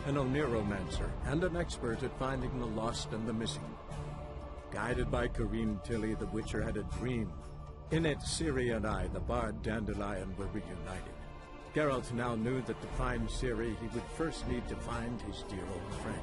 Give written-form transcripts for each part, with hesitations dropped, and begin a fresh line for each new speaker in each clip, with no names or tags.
an oneiromancer, and an expert at finding the lost and the missing. Guided by Kareem Tilly, the Witcher had a dream. In it, Ciri and I, the bard Dandelion, were reunited. Geralt now knew that to find Ciri, he would first need to find his dear old friend.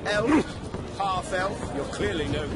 Elf, half-elf, you're clearly no...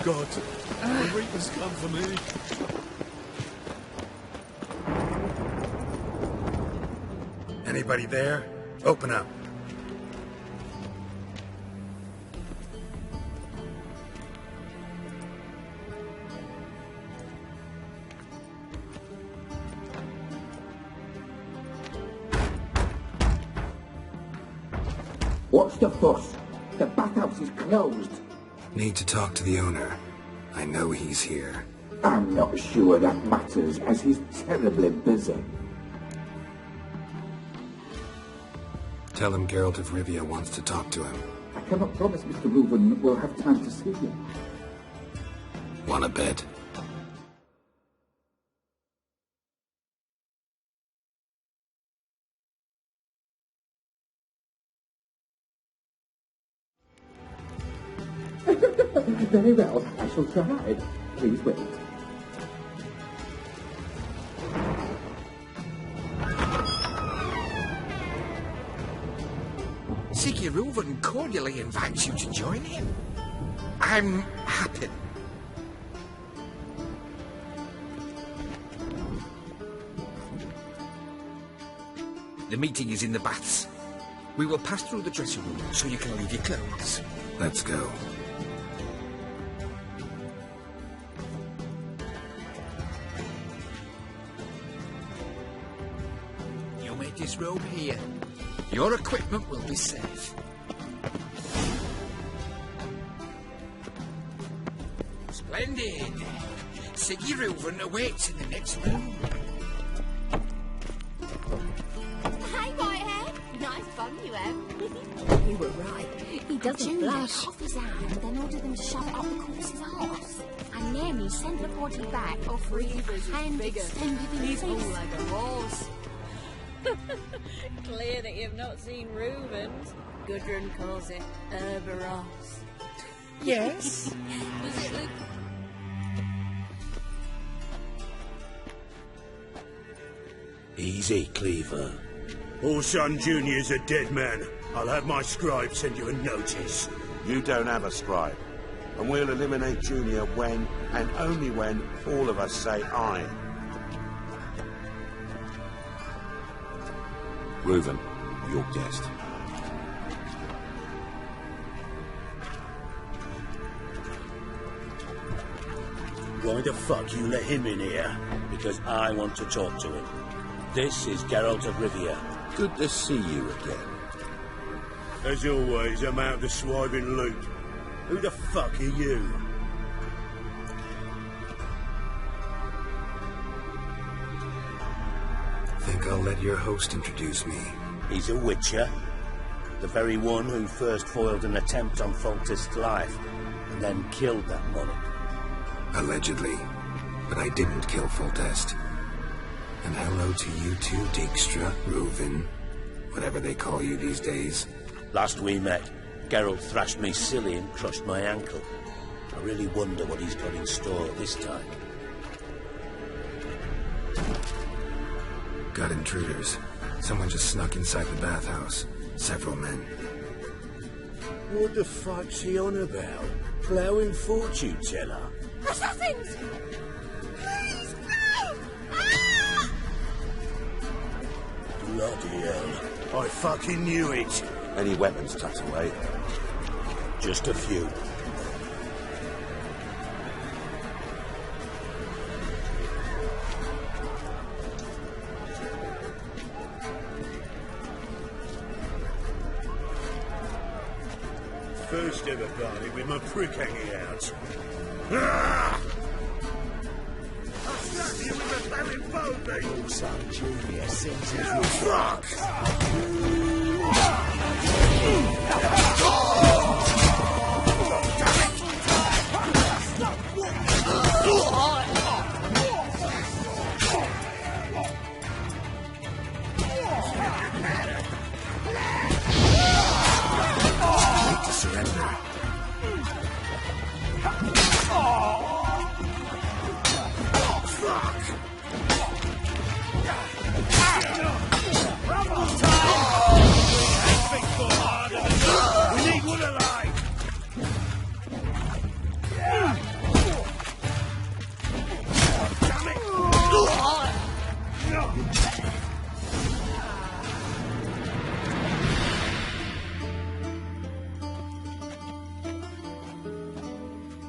God, the Reapers come for me.
Anybody there? Open up.
What's the fuss? The bathhouse is closed.
Need to talk to the owner. I know he's here.
I'm not sure that matters, as he's terribly busy.
Tell him Geralt of Rivia wants to talk to him.
I cannot promise Mr. Reuven will have time to see you.
Want a bed?
Very well, I shall try. Please wait.
Reuven cordially invites you to join him. I'm happy. The meeting is in the baths. We will pass through the dressing room so you can leave your clothes.
Let's go.
You may disrobe here. Your equipment will be safe. Splendid! Siggy Reuven awaits in the next room.
Hi, Whitehead. Nice fun you have. You were right. He doesn't blush. Off his hand, then ordered them to shove it up the corpse's arse. And then he sent the body back, offering a hand extended in
He's all
face.
like a horse. Clear that you've not seen Reuven's. Gudrun calls it Herberos.
Yes?
Does it look...
Easy, Cleaver. Orson Jr.'s a dead man. I'll have my scribe send you a notice.
You don't have a scribe. And we'll eliminate Junior when, and only when, all of us say aye. Reuven, your guest.
Why the fuck you let him in here?
Because I want to talk to him. This is Geralt of Rivia.
Good to see you again.
As always, I'm out the swiving loot. Who the fuck are you?
Think I'll let your host introduce me.
He's a witcher. The very one who first foiled an attempt on Foltest's life, and then killed that monarch.
Allegedly. But I didn't kill Foltest. And hello to you too, Dijkstra, Reuven, whatever they call you these days.
Last we met, Geralt thrashed me silly and crushed my ankle. I really wonder what he's got in store this time.
Got intruders. Someone just snuck inside the bathhouse. Several men.
What the fuck's he on about? Ploughing fortune teller?
Assassins! Please, no! Ah!
Bloody hell. I fucking knew it.
Any weapons tucked away?
Just a few.
First ever party with my prick hanging out. Ah! I'll slap you with a barren bogey!
Also, Junior sings his
Fuck!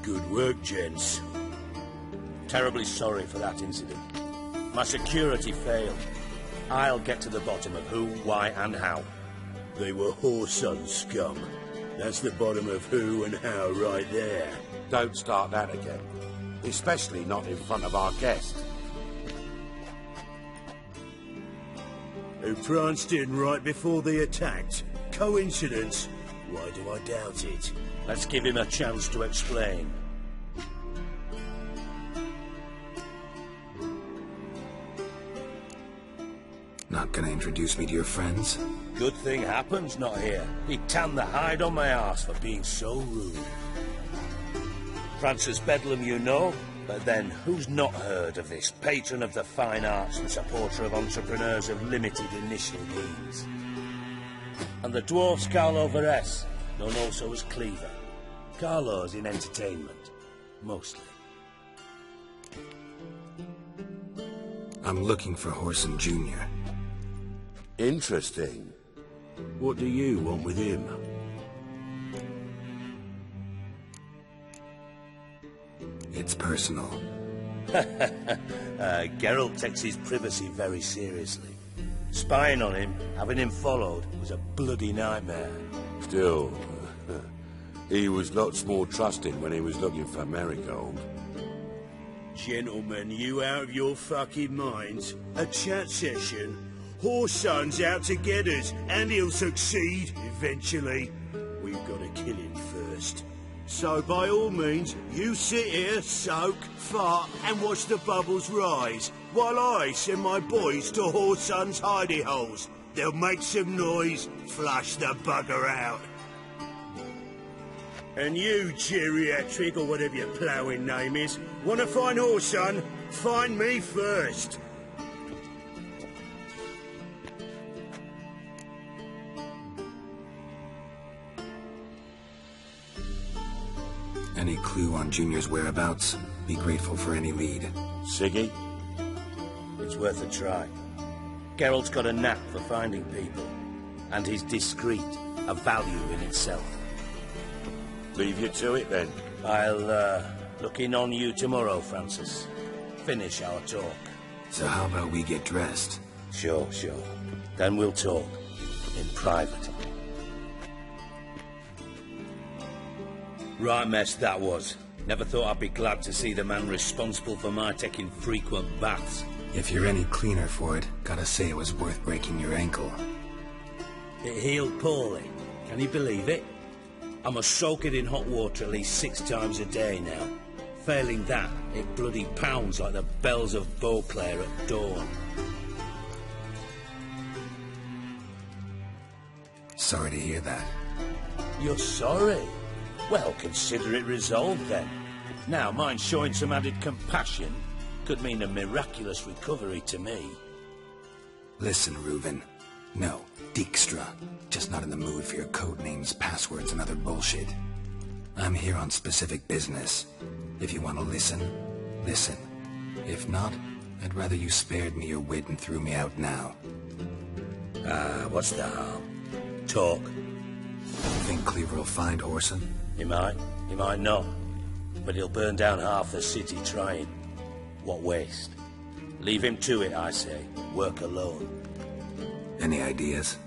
Good work, gents.
Terribly sorry for that incident. My security failed. I'll get to the bottom of who, why, and how.
They were whoreson scum. That's the bottom of who and how right there.
Don't start that again. Especially not in front of our guest.
Who pranced in right before they attacked. Coincidence? Why do I doubt it?
Let's give him a chance to explain.
Not gonna introduce me to your friends?
Good thing Happen's not here. He tanned the hide on my arse for being so rude. Francis Bedlam you know, but then who's not heard of this patron of the fine arts and supporter of entrepreneurs of limited initial means? And the dwarf's Carlo Veres, known also as Cleaver. Carlo's in entertainment, mostly.
I'm looking for Whoreson Jr.
Interesting.
What do you want with him?
It's personal.
Geralt takes his privacy very seriously. Spying on him, having him followed, was a bloody nightmare.
Still, he was lots more trusting when he was looking for Marigold.
Gentlemen, you out of your fucking minds? A chat session? Whoreson's out to get us, and he'll succeed, eventually. We've got to kill him first. So by all means, you sit here, soak, fart, and watch the bubbles rise, while I send my boys to Whoreson's hidey holes. They'll make some noise, flush the bugger out. And you, geriatric, or whatever your ploughing name is, want to find Whoreson? Find me first.
Any clue on Junior's whereabouts? Be grateful for any lead.
Siggy?
It's worth a try. Geralt's got a knack for finding people, and he's discreet, a value in itself.
Leave you to it, then.
I'll, look in on you tomorrow, Francis. Finish our talk.
So how about we get dressed?
Sure. Then we'll talk. In private. Right mess that was. Never thought I'd be glad to see the man responsible for my taking frequent baths.
If you're any cleaner for it, gotta say it was worth breaking your ankle.
It healed poorly. Can you believe it? I must soak it in hot water at least 6 times a day now. Failing that, it bloody pounds like the bells of Beauclair at dawn.
Sorry to hear that.
You're sorry? Well, consider it resolved then. Now, mind showing some added compassion could mean a miraculous recovery to me.
Listen, Reuven. No, Dijkstra. Just not in the mood for your code names, passwords, and other bullshit. I'm here on specific business. If you want to listen, listen. If not, I'd rather you spared me your wit and threw me out now.
What's the harm? Talk.
You think Cleaver will find Whoreson?
He might not. But he'll burn down half the city trying. What waste? Leave him to it, I say. Work alone.
Any ideas?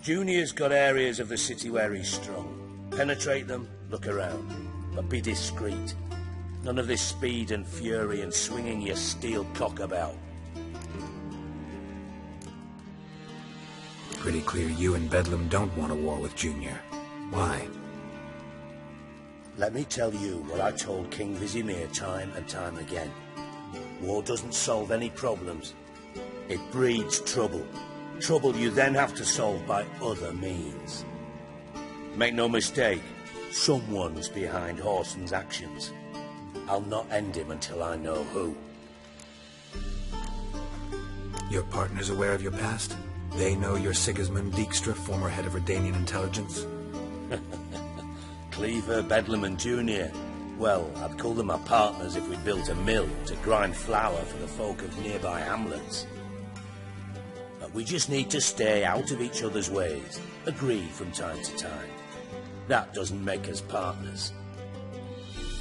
Junior's got areas of the city where he's strong. Penetrate them, look around. But be discreet. None of this speed and fury and swinging your steel cock about.
Pretty clear you and Bedlam don't want a war with Junior. Why?
Let me tell you what I told King Vizimir time and time again. War doesn't solve any problems. It breeds trouble. Trouble you then have to solve by other means. Make no mistake, someone's behind Whoreson's actions. I'll not end him until I know who.
Your partner's aware of your past? They know you're Sigismund Dijkstra, former head of Redanian intelligence?
Cleaver, Bedlam and Junior. Well, I'd call them my partners if we built a mill to grind flour for the folk of nearby hamlets. But we just need to stay out of each other's ways, agree from time to time. That doesn't make us partners.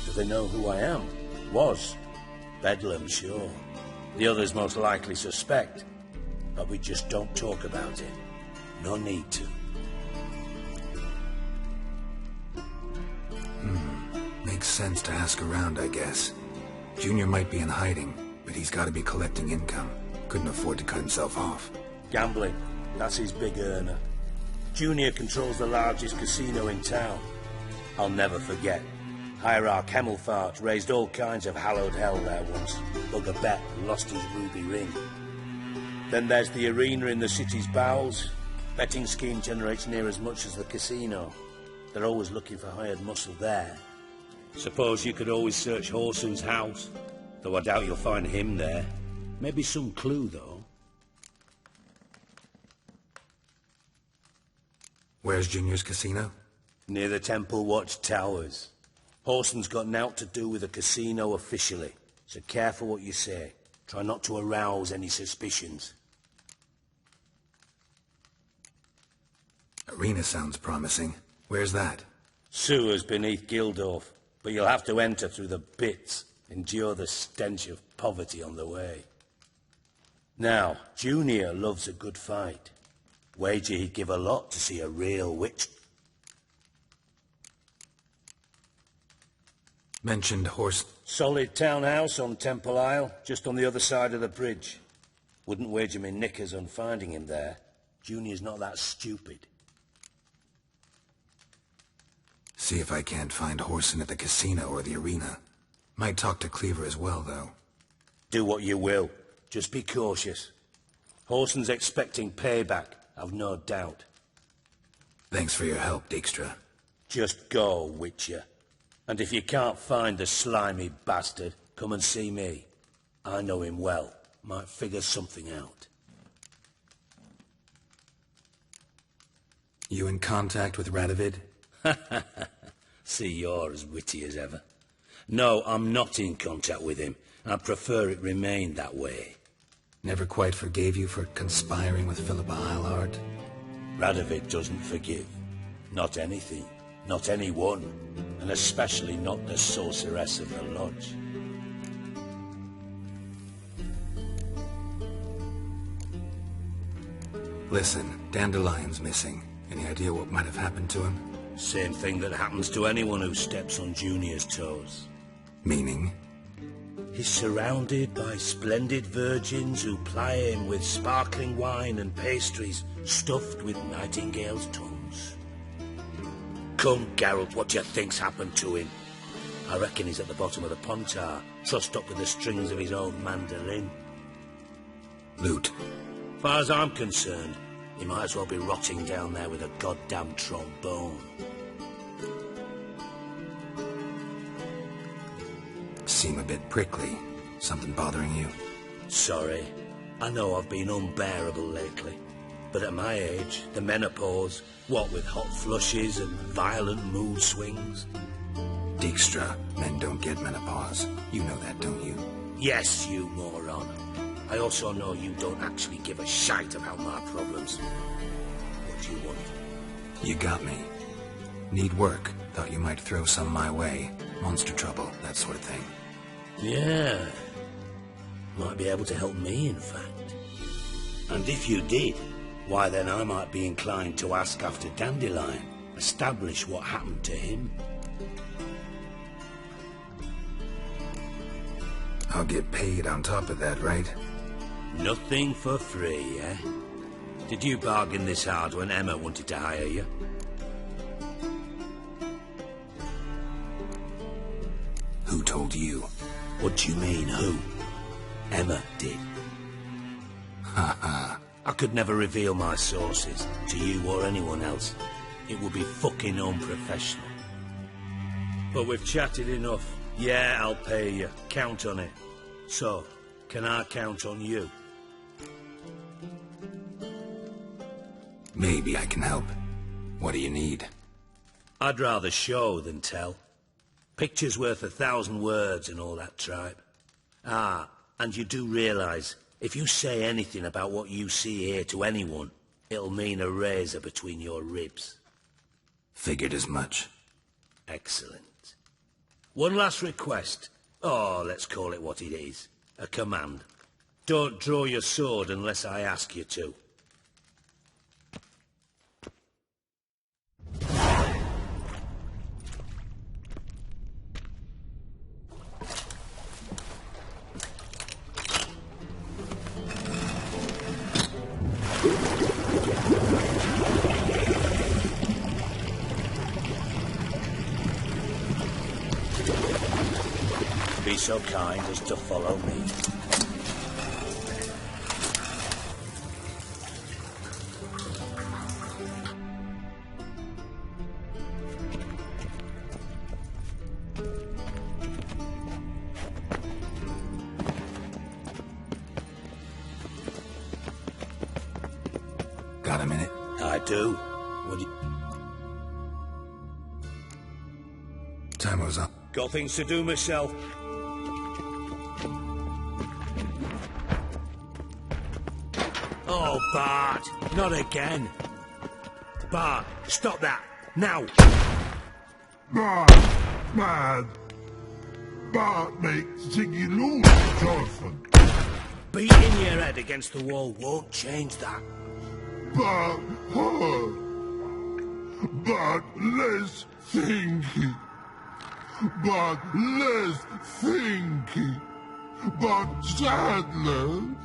Do they know who I am? Was. Bedlam, sure. The others most likely suspect. But we just don't talk about it. No need to.
Makes sense to ask around, I guess. Junior might be in hiding, but he's got to be collecting income. Couldn't afford to cut himself off.
Gambling. That's his big earner. Junior controls the largest casino in town. I'll never forget. Hierarch Hemmelfart raised all kinds of hallowed hell there once. Bug a bet and lost his ruby ring. Then there's the arena in the city's bowels. Betting scheme generates near as much as the casino. They're always looking for hired muscle there. Suppose you could always search Whoreson's house, though I doubt you'll find him there. Maybe some clue, though.
Where's Junior's casino?
Near the Temple Watch Towers. Whoreson's got naught to do with the casino officially, so careful what you say. Try not to arouse any suspicions.
Arena sounds promising. Where's that?
Sewers beneath Gildorf, but you'll have to enter through the bits, endure the stench of poverty on the way. Now, Junior loves a good fight. Wager he'd give a lot to see a real witch.
Mentioned horse...
Solid townhouse on Temple Isle, just on the other side of the bridge. Wouldn't wager me knickers on finding him there. Junior's not that stupid.
See if I can't find Whoreson at the casino or the arena. Might talk to Cleaver as well, though.
Do what you will. Just be cautious. Whoreson's expecting payback, I've no doubt.
Thanks for your help, Dijkstra.
Just go, Witcher. And if you can't find the slimy bastard, come and see me. I know him well. Might figure something out.
You in contact with Radovid?
See, you're as witty as ever. No, I'm not in contact with him. I prefer it remain that way.
Never quite forgave you for conspiring with Philippa Eilhart?
Radovid doesn't forgive. Not anything. Not anyone. And especially not the sorceress of the lodge.
Listen, Dandelion's missing. Any idea what might have happened to him?
Same thing that happens to anyone who steps on Junior's toes.
Meaning?
He's surrounded by splendid virgins who ply him with sparkling wine and pastries stuffed with nightingales' tongues. Come, Geralt, what do you think's happened to him? I reckon he's at the bottom of the Pontar, trussed up with the strings of his own mandolin.
Loot.
Far as I'm concerned, he might as well be rotting down there with a goddamn trombone.
Seem a bit prickly. Something bothering you?
Sorry. I know I've been unbearable lately. But at my age, the menopause, what with hot flushes and violent mood swings.
Dijkstra, men don't get menopause. You know that, don't you?
Yes, you moron. I also know you don't actually give a shite about my problems. What do you want?
You got me. Need work. Thought you might throw some my way. Monster trouble, that sort of thing.
Yeah. Might be able to help me, in fact. And if you did, why then I might be inclined to ask after Dandelion. Establish what happened to him.
I'll get paid on top of that, right?
Nothing for free, eh? Did you bargain this hard when Emma wanted to hire you?
Who told you?
What do you mean, who? Emma did.
Ha ha.
I could never reveal my sources to you or anyone else. It would be fucking unprofessional. But we've chatted enough. Yeah, I'll pay you. Count on it. So, can I count on you?
Maybe I can help. What do you need?
I'd rather show than tell. Picture's worth 1,000 words and all that tripe. Ah, and you do realise, if you say anything about what you see here to anyone, it'll mean a razor between your ribs.
Figured as much.
Excellent. One last request. Oh, let's call it what it is. A command. Don't draw your sword unless I ask you to. Be so kind as to follow me.
Got a minute?
I do. What do you...
Timer's up.
Got things to do myself. Oh, Bart! Not again! Bart, stop that! Now!
Bart, mad. Bart makes Ziggy lose, Jonathan.
Beating your head against the wall won't change that.
Bart hurt. Bart less thinky. Bart less thinky. Bart sadness.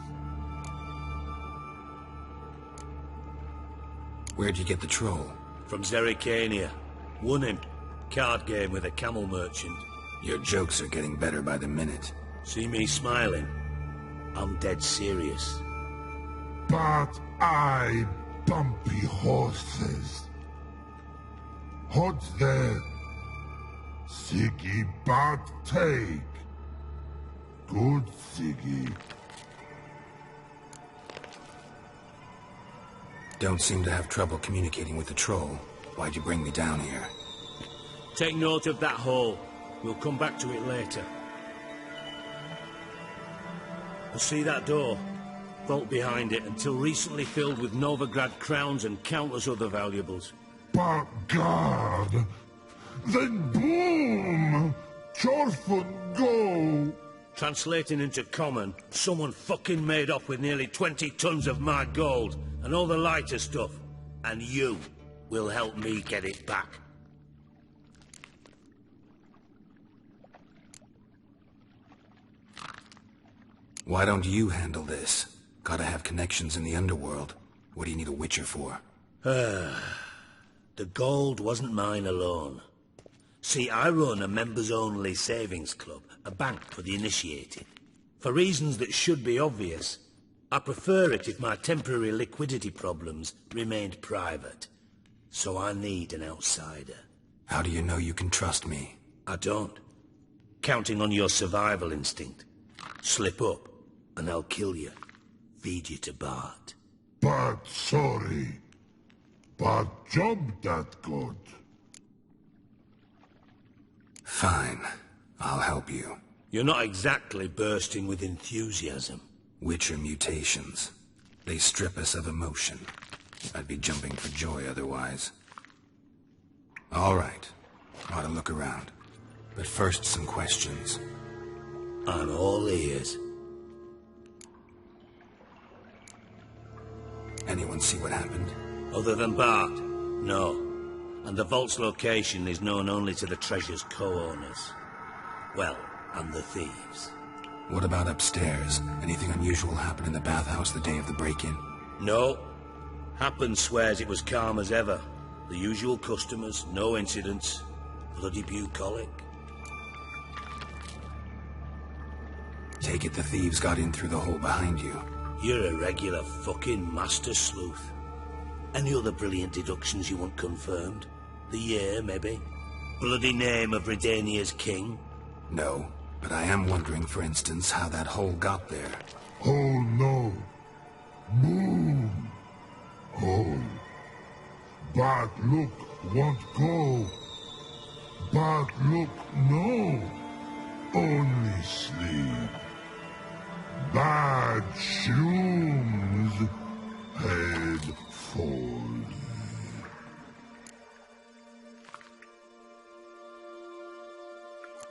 Where'd you get the troll?
From Zerrikania. Won him. Card game with a camel merchant.
Your jokes are getting better by the minute.
See me smiling? I'm dead serious.
But I bumpy horses. What's there? Siggy but take. Good Siggy.
Don't seem to have trouble communicating with the troll. Why'd you bring me down here?
Take note of that hole. We'll come back to it later. You see that door? vault behind it, until recently filled with Novigrad crowns and countless other valuables.
But God! Then boom! Chorfun go!
Translating into common, someone fucking made off with nearly 20 tons of my gold, and all the lighter stuff. And you will help me get it back.
Why don't you handle this? Gotta have connections in the underworld. What do you need a witcher for?
The gold wasn't mine alone. See, I run a members-only savings club, a bank for the initiated. For reasons that should be obvious, I prefer it if my temporary liquidity problems remained private. So I need an outsider.
How do you know you can trust me?
I don't. Counting on your survival instinct. Slip up, and I'll kill you. Feed you to Bart.
But sorry. But job that good.
Fine. I'll help you.
You're not exactly bursting with enthusiasm.
Witcher mutations. They strip us of emotion. I'd be jumping for joy otherwise. All right. Ought to look around. But first, some questions.
I'm all ears.
Anyone see what happened?
Other than Bart? No. And the vault's location is known only to the treasure's co-owners. Well, and the thieves.
What about upstairs? Anything unusual happen in the bathhouse the day of the break-in?
No. Happen swears it was calm as ever. The usual customers, no incidents. Bloody bucolic.
Take it the thieves got in through the hole behind you.
You're a regular fucking master sleuth. Any other brilliant deductions you want confirmed? The year, maybe? Bloody name of Redania's king?
No, but I am wondering, for instance, how that hole got there.
Oh no. Boom. Hole. But look, won't go. But look, no. Only sleep. Bad shoes. Head fall.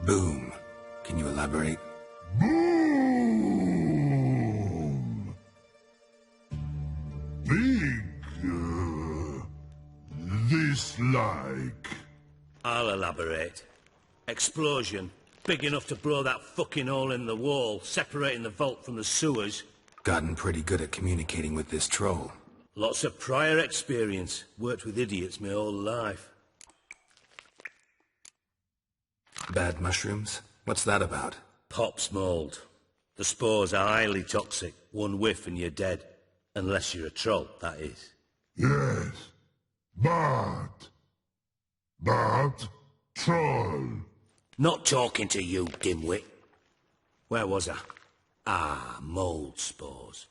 Boom. Can you elaborate?
Boom. Big. This like.
I'll elaborate. Explosion. Big enough to blow that fucking hole in the wall, separating the vault from the sewers.
Gotten pretty good at communicating with this troll.
Lots of prior experience. Worked with idiots my whole life.
Bad mushrooms? What's that about?
Pops mold. The spores are highly toxic. One whiff and you're dead. Unless you're a troll, that is.
Yes. But troll.
Not talking to you, dimwit. Where was I? Ah, mold spores.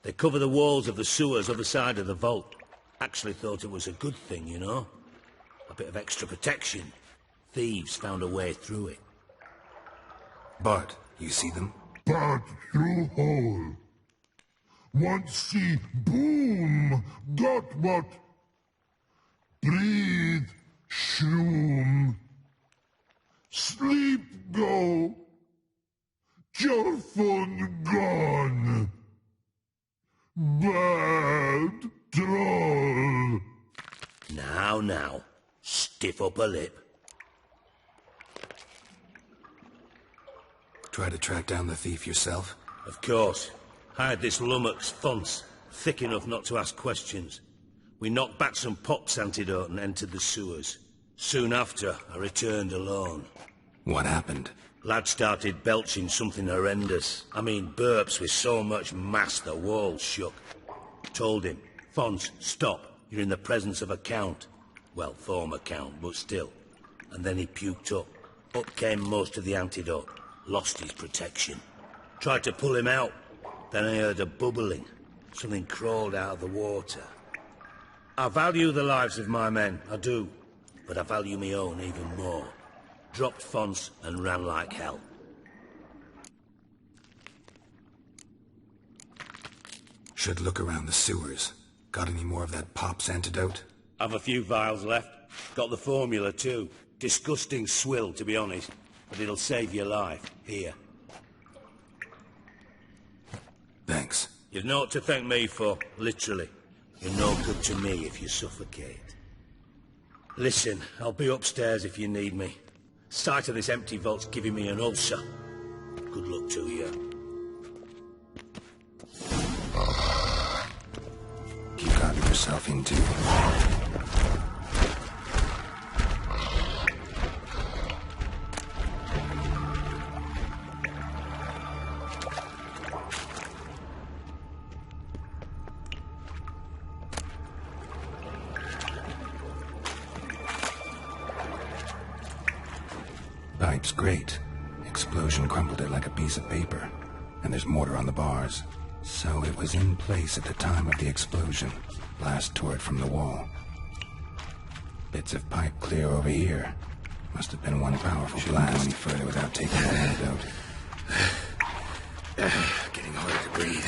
They cover the walls of the sewers other side of the vault. Actually thought it was a good thing, you know? A bit of extra protection. Thieves found a way through it.
Bart, you see them?
But through hole. Want see boom. Got what? Breathe. Shroom. Sleep go. Your phone gone. Bad troll.
Now. Stiff upper lip.
Try to track down the thief yourself?
Of course. Hired this lummox Fons, thick enough not to ask questions. We knocked back some Pop's antidote and entered the sewers. Soon after, I returned alone.
What happened?
Lad started belching something horrendous. I mean, burps with so much mass the walls shook. Told him, Fons, stop. You're in the presence of a count. Well, former count, but still. And then he puked up. Up came most of the antidote. Lost his protection. Tried to pull him out. Then I heard a bubbling. Something crawled out of the water. I value the lives of my men, I do. But I value my own even more. Dropped Fons and ran like hell.
Should look around the sewers. Got any more of that Pop's antidote?
Have a few vials left. Got the formula too. Disgusting swill, to be honest. But it'll save your life. Here.
Thanks.
You've naught to thank me for, literally. You're no good to me if you suffocate. Listen, I'll be upstairs if you need me. Sight of this empty vault's giving me an ulcer. Good luck to you.
You got yourself into. Pipe's great. Explosion crumpled it like a piece of paper. And there's mortar on the bars. So it was in place at the time of the explosion. Blast tore it from the wall. Bits of pipe clear over here. Must have been one powerful blast. Shouldn't go any further without taking that antidote. Getting harder to breathe.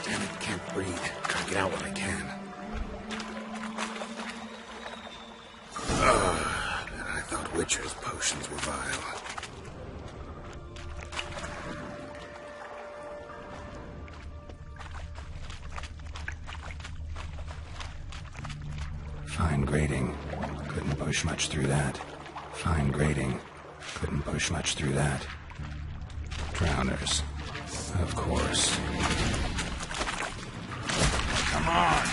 Damn it, can't breathe. Gotta get out when I can. And I thought Witcher's potions were vile. Fine grading. Couldn't push much through that. Fine grading. Couldn't push much through that. Drowners. Of course. Come on!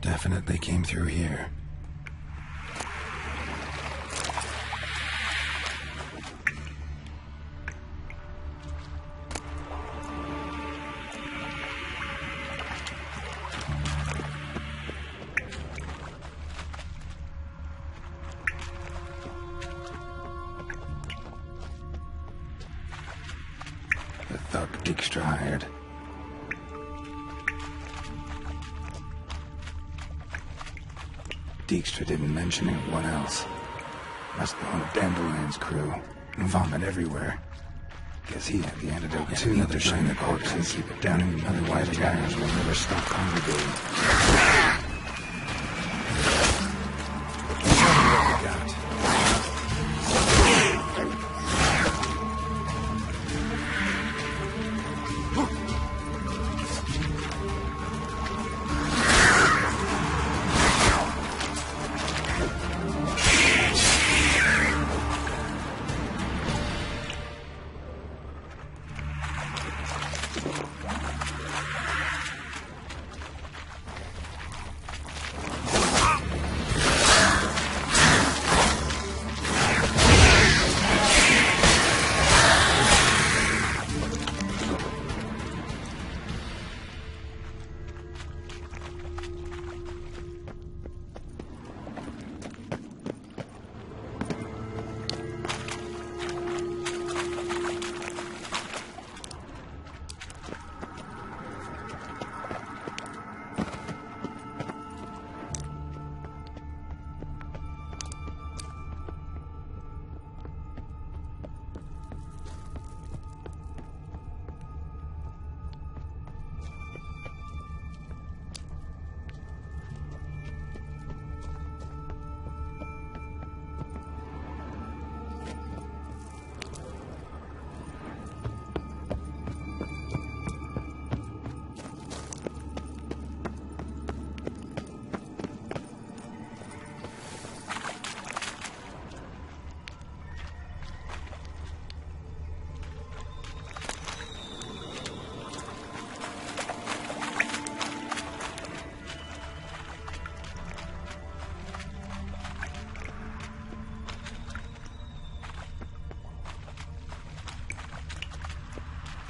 Definitely came through here. The thug Dijkstra hired. Dijkstra didn't mention anyone else. Must be one of Dandelion's crew. Vomit everywhere. Guess he had the antidote too. Another shine the corpses. Keep it down. Otherwise, the guys will never stop congregating.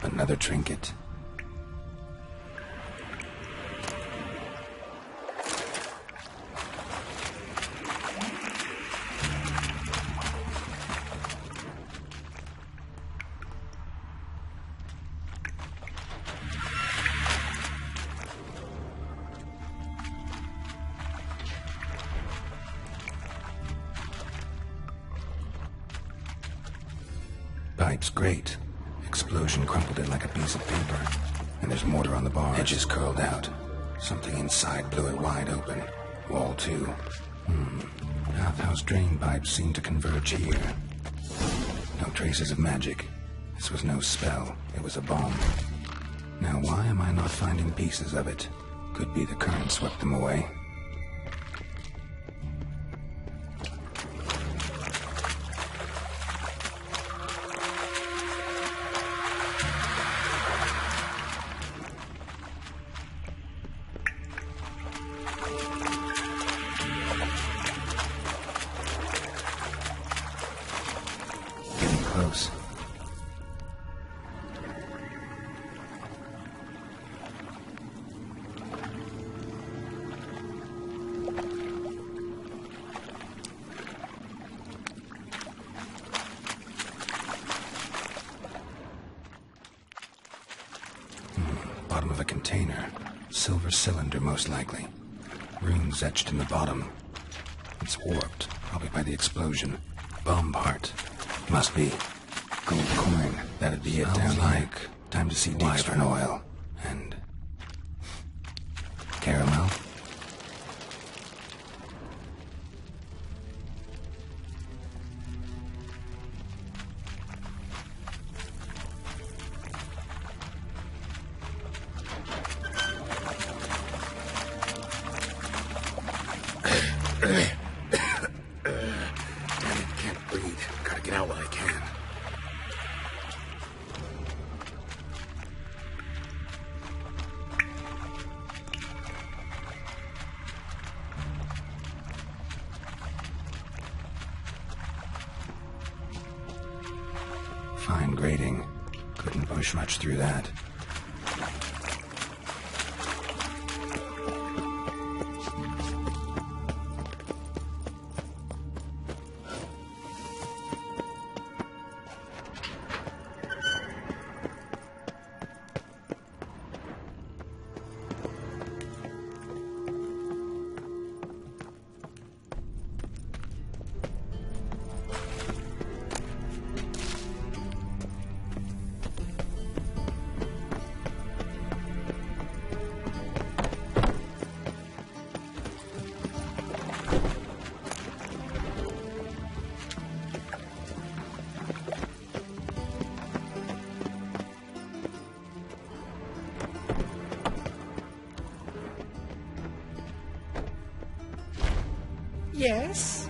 Another trinket. Pipe's great. Explosion crumpled it like a piece of paper. And there's mortar on the bars. Edges curled out. Something inside blew it wide open. Wall too. Bathhouse drain pipes seem to converge here. No traces of magic. This was no spell. It was a bomb. Now why am I not finding pieces of it? Could be the current swept them away. Close. Bottom of a container. Silver cylinder, most likely. Runes etched in the bottom. It's warped, probably by the explosion. Bomb part. Must be. Gold coin. That'd be it down here. Time to see Dijkstra oil. And... caramel. Can't breathe. Gotta get out while I can. Fine grating. Couldn't push much through that.
Yes?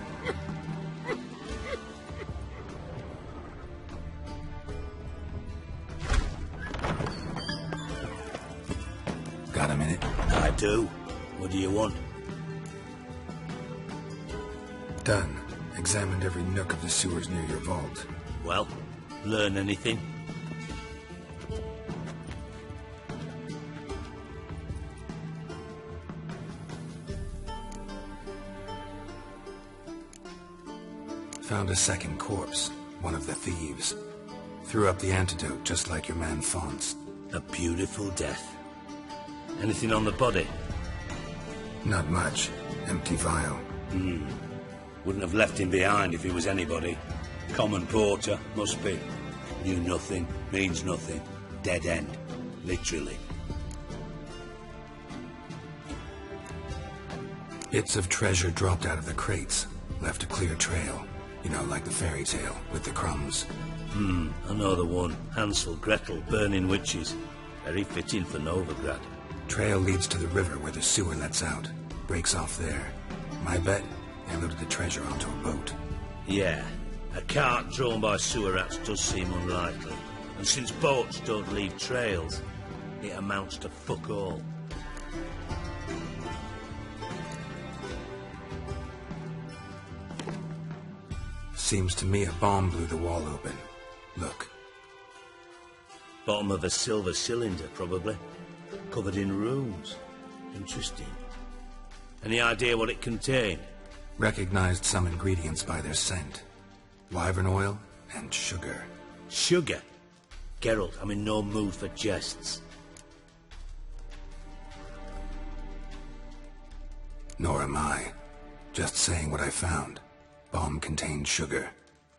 Got a minute?
I do. What do you want?
Done. Examined every nook of the sewers near your vault.
Well, learn anything?
Found a second corpse. One of the thieves. Threw up the antidote just like your man Fonts.
A beautiful death. Anything on the body?
Not much. Empty vial.
Wouldn't have left him behind if he was anybody. Common porter, must be. Knew nothing, means nothing. Dead end. Literally.
Bits of treasure dropped out of the crates. Left a clear trail. You know, like the fairy tale, with the crumbs.
I know the one. Hansel, Gretel, burning witches. Very fitting for Novigrad.
Trail leads to the river where the sewer lets out. Breaks off there. My bet, they loaded the treasure onto a boat.
Yeah. A cart drawn by sewer rats does seem unlikely. And since boats don't leave trails, it amounts to fuck all.
Seems to me a bomb blew the wall open. Look.
Bottom of a silver cylinder, probably. Covered in runes. Interesting. Any idea what it contained?
Recognized some ingredients by their scent. Wyvern oil and sugar.
Sugar? Geralt, I'm in no mood for jests.
Nor am I. Just saying what I found. Bomb contained sugar.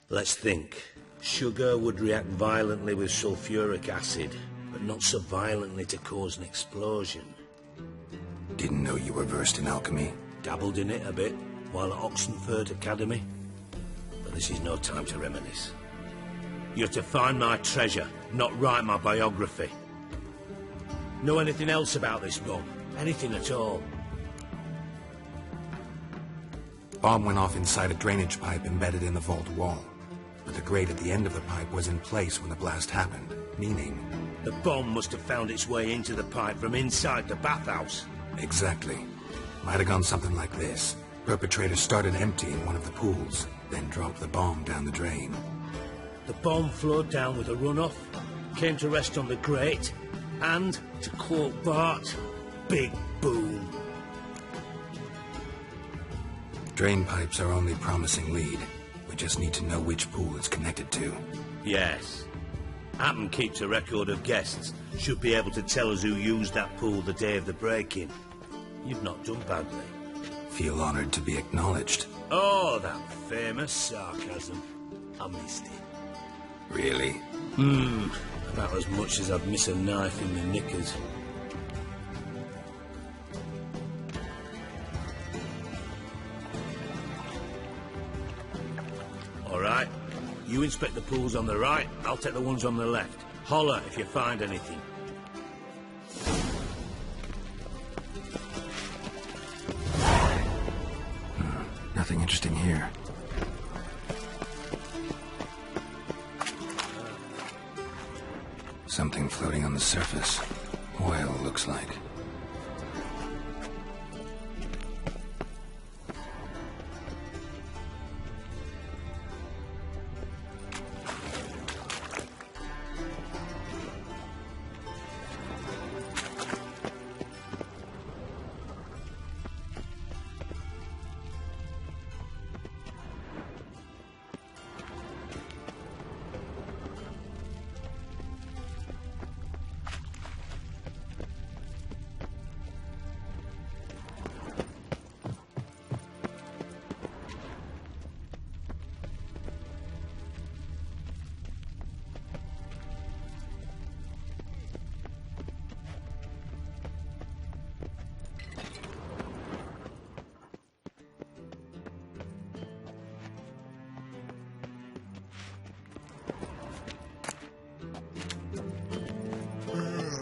Let's think. Sugar would react violently with sulfuric acid, but not so violently to cause an explosion.
Didn't know you were versed in alchemy.
Dabbled in it a bit while at Oxenford Academy. But this is no time to reminisce. You're to find my treasure, not write my biography. Know anything else about this bomb? Anything at all?
Bomb went off inside a drainage pipe embedded in the vault wall. But the grate at the end of the pipe was in place when the blast happened, meaning...
The bomb must have found its way into the pipe from inside the bathhouse.
Exactly. Might have gone something like this. Perpetrator started emptying one of the pools, then dropped the bomb down the drain.
The bomb flowed down with a runoff, came to rest on the grate, and, to quote Bart, big boom.
Drain pipes are only promising lead. We just need to know which pool it's connected to.
Yes. Hammond keeps a record of guests. Should be able to tell us who used that pool the day of the break-in. You've not done badly.
Feel honored to be acknowledged.
Oh, that famous sarcasm. I missed it.
Really?
About as much as I'd miss a knife in my knickers. All right. You inspect the pools on the right, I'll take the ones on the left. Holler if you find anything.
Nothing interesting here. Something floating on the surface. Oil, looks like.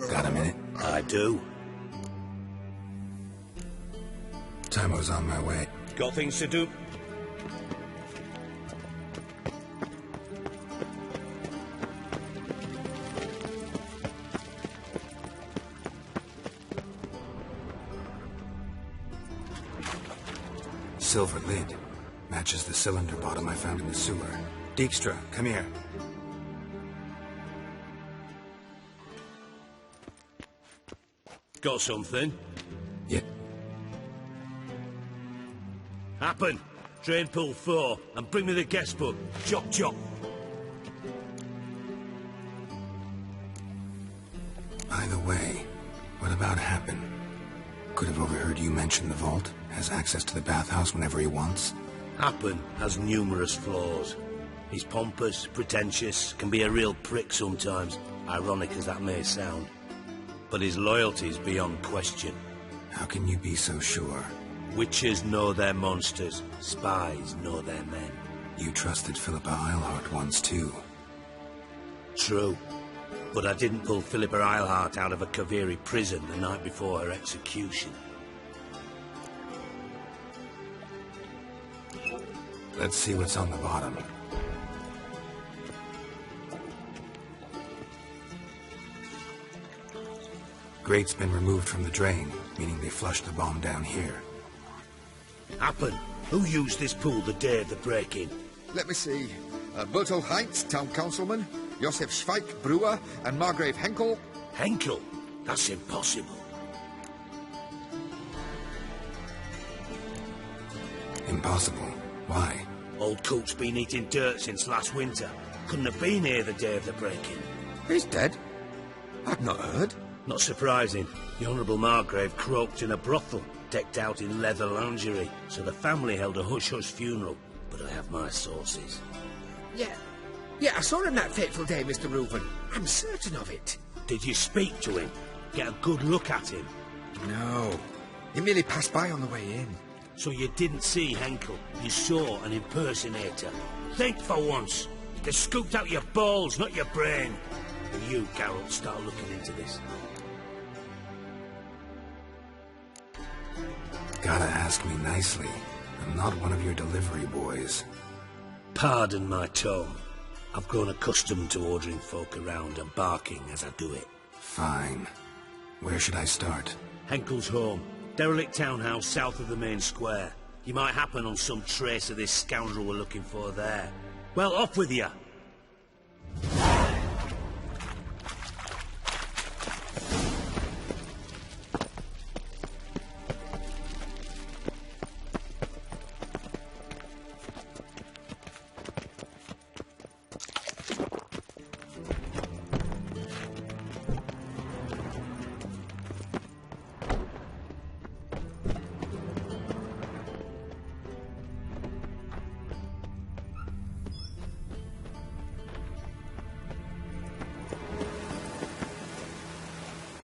Got a minute?
I do.
Timer's on my way.
Got things to do?
Silver lid. Matches the cylinder bottom I found in the sewer. Dijkstra, come here.
Got something?
Yeah.
Happen. Drain pool 4 and bring me the guest book. Chop chop.
By the way, what about Happen? Could have overheard you mention the vault. Has access to the bathhouse whenever he wants.
Happen has numerous flaws. He's pompous, pretentious, can be a real prick sometimes, ironic as that may sound. But his loyalty's beyond question.
How can you be so sure?
Witches know their monsters, spies know their men.
You trusted Philippa Eilhart once too.
True. But I didn't pull Philippa Eilhart out of a Kaviri prison the night before her execution.
Let's see what's on the bottom. Grate's been removed from the drain, meaning they flushed the bomb down here.
Happen. Who used this pool the day of the break-in?
Let me see. Bertel Heights, town councilman.
Josef Schweik, brewer, and Margrave Henkel.
Henkel? That's impossible.
Impossible. Why?
Old Coop's been eating dirt since last winter. Couldn't have been here the day of the break-in.
He's dead? I've not heard.
Not surprising. The Honourable Margrave croaked in a brothel, decked out in leather lingerie, so the family held a hush-hush funeral. But I have my sources.
Yeah, I saw him that fateful day, Mr. Reuven. I'm certain of it.
Did you speak to him? Get a good look at him?
No. He merely passed by on the way in.
So you didn't see Henkel. You saw an impersonator. Think for once. They scooped out your balls, not your brain. And you, Geralt, start looking into this.
Gotta ask me nicely. I'm not one of your delivery boys.
Pardon my tone. I've grown accustomed to ordering folk around and barking as I do it.
Fine. Where should I start?
Henkel's home. Derelict townhouse south of the main square. You might happen on some trace of this scoundrel we're looking for there. Well, off with you.